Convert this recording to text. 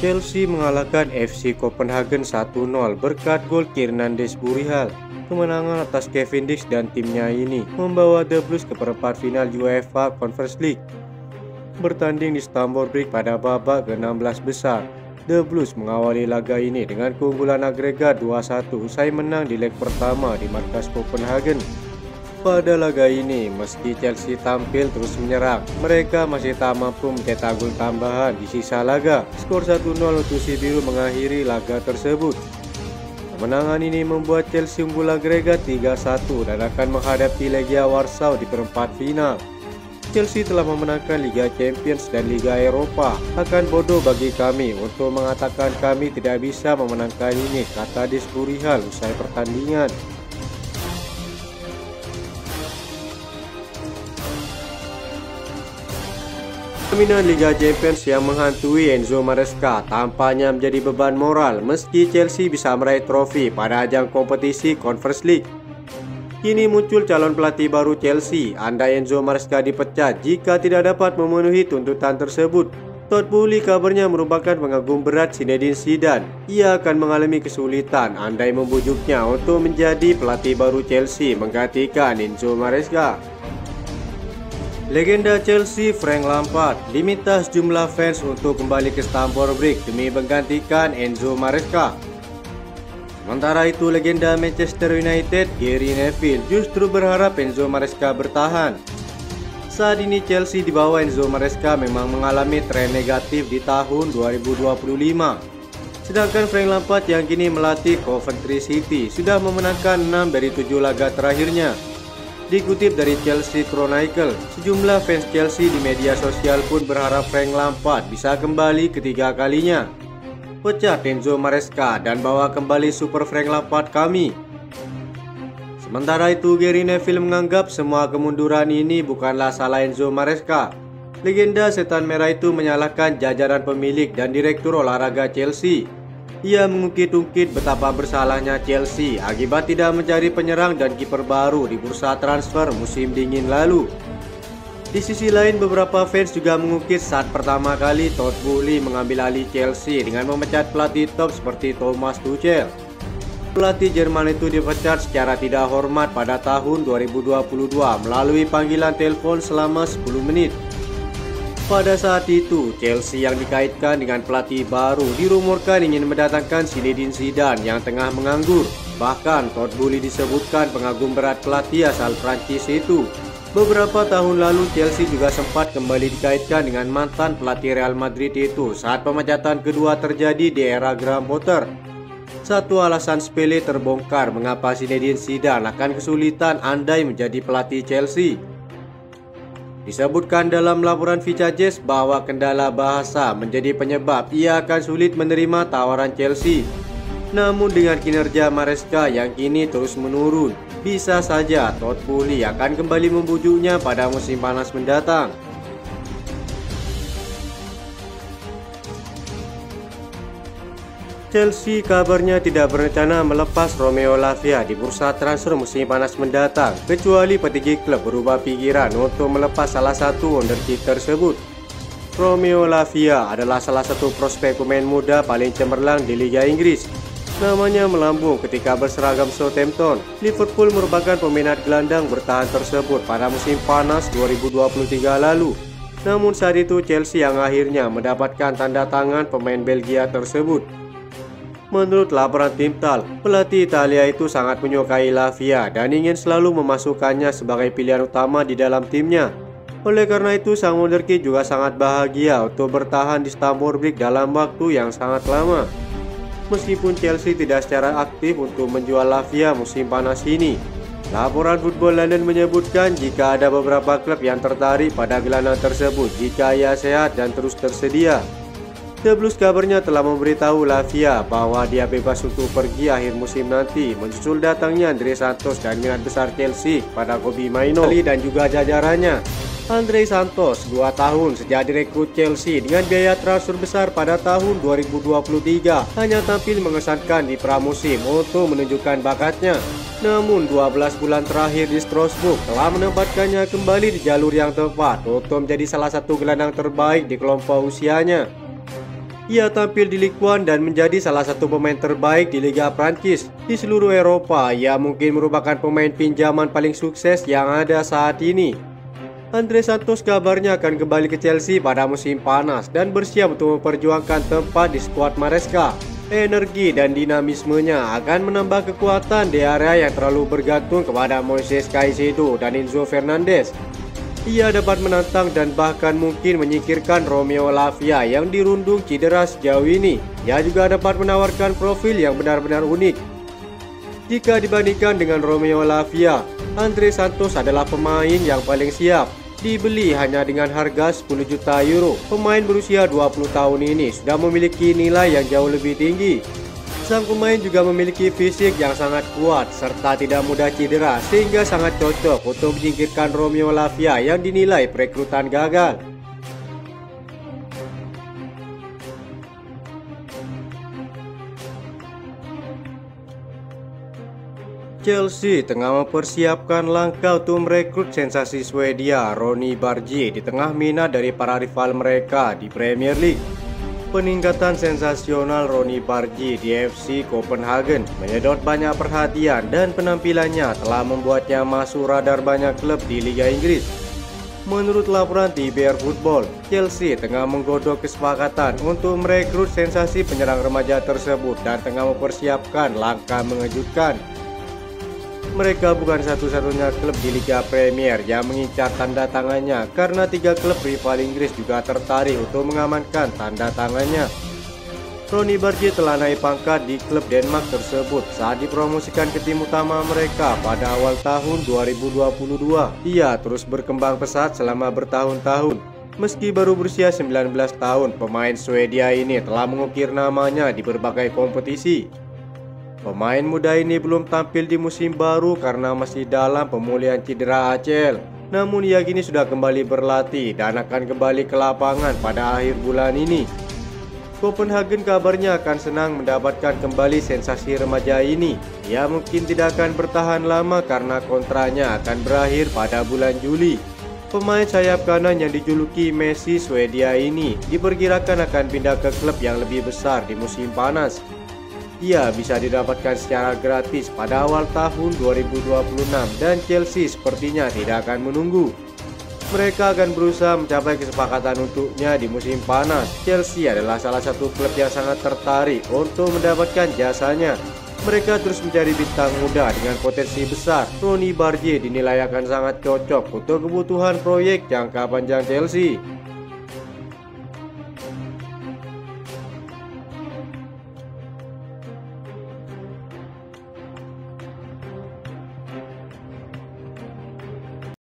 Chelsea mengalahkan FC Copenhagen 1-0 berkat gol Fernandes Burihal. Kemenangan atas Cavendish dan timnya ini membawa The Blues ke perempat final UEFA Conference League. Bertanding di Stamford Bridge pada babak ke-16 besar, The Blues mengawali laga ini dengan keunggulan agregat 2-1 usai menang di leg pertama di markas Copenhagen. Pada laga ini, meski Chelsea tampil terus menyerang, mereka masih tak mampu mencetak gol tambahan di sisa laga. Skor 1-0 untuk si biru mengakhiri laga tersebut. Kemenangan ini membuat Chelsea unggul agregat 3-1 dan akan menghadapi Legia Warsaw di perempat final. Chelsea telah memenangkan Liga Champions dan Liga Eropa. Akan bodoh bagi kami untuk mengatakan kami tidak bisa memenangkan ini, kata Des Burihal usai pertandingan. Dominan Liga Champions yang menghantui Enzo Maresca tampaknya menjadi beban moral meski Chelsea bisa meraih trofi pada ajang kompetisi Conference League. Kini muncul calon pelatih baru Chelsea, andai Enzo Maresca dipecat jika tidak dapat memenuhi tuntutan tersebut. Todd Boehly kabarnya merupakan pengagum berat Zinedine Zidane. Ia akan mengalami kesulitan andai membujuknya untuk menjadi pelatih baru Chelsea menggantikan Enzo Maresca. Legenda Chelsea Frank Lampard diminta sejumlah fans untuk kembali ke Stamford Bridge demi menggantikan Enzo Maresca. Sementara itu, legenda Manchester United Gary Neville justru berharap Enzo Maresca bertahan. Saat ini Chelsea di bawah Enzo Maresca memang mengalami tren negatif di tahun 2025. Sedangkan Frank Lampard yang kini melatih Coventry City sudah memenangkan 6 dari 7 laga terakhirnya. Dikutip dari Chelsea Chronicle, sejumlah fans Chelsea di media sosial pun berharap Frank Lampard bisa kembali ketiga kalinya. Pecat Enzo Maresca dan bawa kembali Super Frank Lampard kami. Sementara itu, Gary Neville menganggap semua kemunduran ini bukanlah salah Enzo Maresca. Legenda setan merah itu menyalahkan jajaran pemilik dan direktur olahraga Chelsea. Ia mengungkit-ungkit betapa bersalahnya Chelsea akibat tidak mencari penyerang dan kiper baru di bursa transfer musim dingin lalu. Di sisi lain, beberapa fans juga mengungkit saat pertama kali Todd Boehly mengambil alih Chelsea dengan memecat pelatih top seperti Thomas Tuchel. Pelatih Jerman itu dipecat secara tidak hormat pada tahun 2022 melalui panggilan telepon selama 10 menit. Pada saat itu, Chelsea yang dikaitkan dengan pelatih baru dirumorkan ingin mendatangkan Zinedine Zidane yang tengah menganggur. Bahkan Todd Boehly disebutkan pengagum berat pelatih asal Prancis itu. Beberapa tahun lalu Chelsea juga sempat kembali dikaitkan dengan mantan pelatih Real Madrid itu saat pemecatan kedua terjadi di era Graham Potter. Satu alasan sepele terbongkar mengapa Zinedine Zidane akan kesulitan andai menjadi pelatih Chelsea. Disebutkan dalam laporan Vita Jazz bahwa kendala bahasa menjadi penyebab ia akan sulit menerima tawaran Chelsea. Namun dengan kinerja Maresca yang kini terus menurun, bisa saja Todd Boehly akan kembali membujuknya pada musim panas mendatang. Chelsea kabarnya tidak berencana melepas Romeo Lavia di bursa transfer musim panas mendatang, kecuali petinggi klub berubah pikiran untuk melepas salah satu wonderkid tersebut. Romeo Lavia adalah salah satu prospek pemain muda paling cemerlang di Liga Inggris. Namanya melambung ketika berseragam Southampton. Liverpool merupakan peminat gelandang bertahan tersebut pada musim panas 2023 lalu. Namun saat itu Chelsea yang akhirnya mendapatkan tanda tangan pemain Belgia tersebut. Menurut laporan tim TAL, pelatih Italia itu sangat menyukai Lavia dan ingin selalu memasukkannya sebagai pilihan utama di dalam timnya. Oleh karena itu, sang wonderkid juga sangat bahagia untuk bertahan di Stamford Bridge dalam waktu yang sangat lama. Meskipun Chelsea tidak secara aktif untuk menjual Lavia musim panas ini, laporan Football London menyebutkan jika ada beberapa klub yang tertarik pada gelandang tersebut jika ia sehat dan terus tersedia. The Blues kabarnya telah memberitahu Lavia bahwa dia bebas untuk pergi akhir musim nanti, menyusul datangnya Andre Santos dan minat besar Chelsea pada Kobbie Mainoo dan juga jajarannya. Andre Santos 2 tahun sejak direkrut Chelsea dengan biaya transfer besar pada tahun 2023 hanya tampil mengesankan di pramusim untuk menunjukkan bakatnya. Namun 12 bulan terakhir di Strasbourg telah menempatkannya kembali di jalur yang tepat untuk menjadi salah satu gelandang terbaik di kelompok usianya. Ia tampil di Ligue 1 dan menjadi salah satu pemain terbaik di Liga Prancis. Di seluruh Eropa, ia mungkin merupakan pemain pinjaman paling sukses yang ada saat ini. Andre Santos kabarnya akan kembali ke Chelsea pada musim panas dan bersiap untuk memperjuangkan tempat di skuad Maresca. Energi dan dinamismenya akan menambah kekuatan di area yang terlalu bergantung kepada Moises Caicedo dan Enzo Fernandez. Ia dapat menantang dan bahkan mungkin menyingkirkan Romeo Lavia yang dirundung cedera sejauh ini. Ia juga dapat menawarkan profil yang benar-benar unik. Jika dibandingkan dengan Romeo Lavia, Andre Santos adalah pemain yang paling siap. Dibeli hanya dengan harga 10 juta euro, pemain berusia 20 tahun ini sudah memiliki nilai yang jauh lebih tinggi. Sang pemain juga memiliki fisik yang sangat kuat serta tidak mudah cedera sehingga sangat cocok untuk menyingkirkan Romeo Lavia yang dinilai perekrutan gagal. Chelsea tengah mempersiapkan langkah untuk merekrut sensasi Swedia Ronny Bargic di tengah minat dari para rival mereka di Premier League. Peningkatan sensasional Ronny Bargic di FC Copenhagen menyedot banyak perhatian dan penampilannya telah membuatnya masuk radar banyak klub di Liga Inggris. Menurut laporan TBR Football, Chelsea tengah menggodok kesepakatan untuk merekrut sensasi penyerang remaja tersebut dan tengah mempersiapkan langkah mengejutkan. Mereka bukan satu-satunya klub di Liga Premier yang mengincar tanda tangannya karena 3 klub rival Inggris juga tertarik untuk mengamankan tanda tangannya. Ronny Bargic telah naik pangkat di klub Denmark tersebut saat dipromosikan ke tim utama mereka pada awal tahun 2022. Ia terus berkembang pesat selama bertahun-tahun. Meski baru berusia 19 tahun, pemain Swedia ini telah mengukir namanya di berbagai kompetisi. Pemain muda ini belum tampil di musim baru karena masih dalam pemulihan cedera ACL. Namun ia kini sudah kembali berlatih dan akan kembali ke lapangan pada akhir bulan ini. Copenhagen kabarnya akan senang mendapatkan kembali sensasi remaja ini. Ia mungkin tidak akan bertahan lama karena kontraknya akan berakhir pada bulan Juli. Pemain sayap kanan yang dijuluki Messi Swedia ini diperkirakan akan pindah ke klub yang lebih besar di musim panas. Ia bisa didapatkan secara gratis pada awal tahun 2026 dan Chelsea sepertinya tidak akan menunggu. Mereka akan berusaha mencapai kesepakatan untuknya di musim panas. Chelsea adalah salah satu klub yang sangat tertarik untuk mendapatkan jasanya. Mereka terus mencari bintang muda dengan potensi besar. Ronny Bargic dinilai akan sangat cocok untuk kebutuhan proyek jangka panjang Chelsea.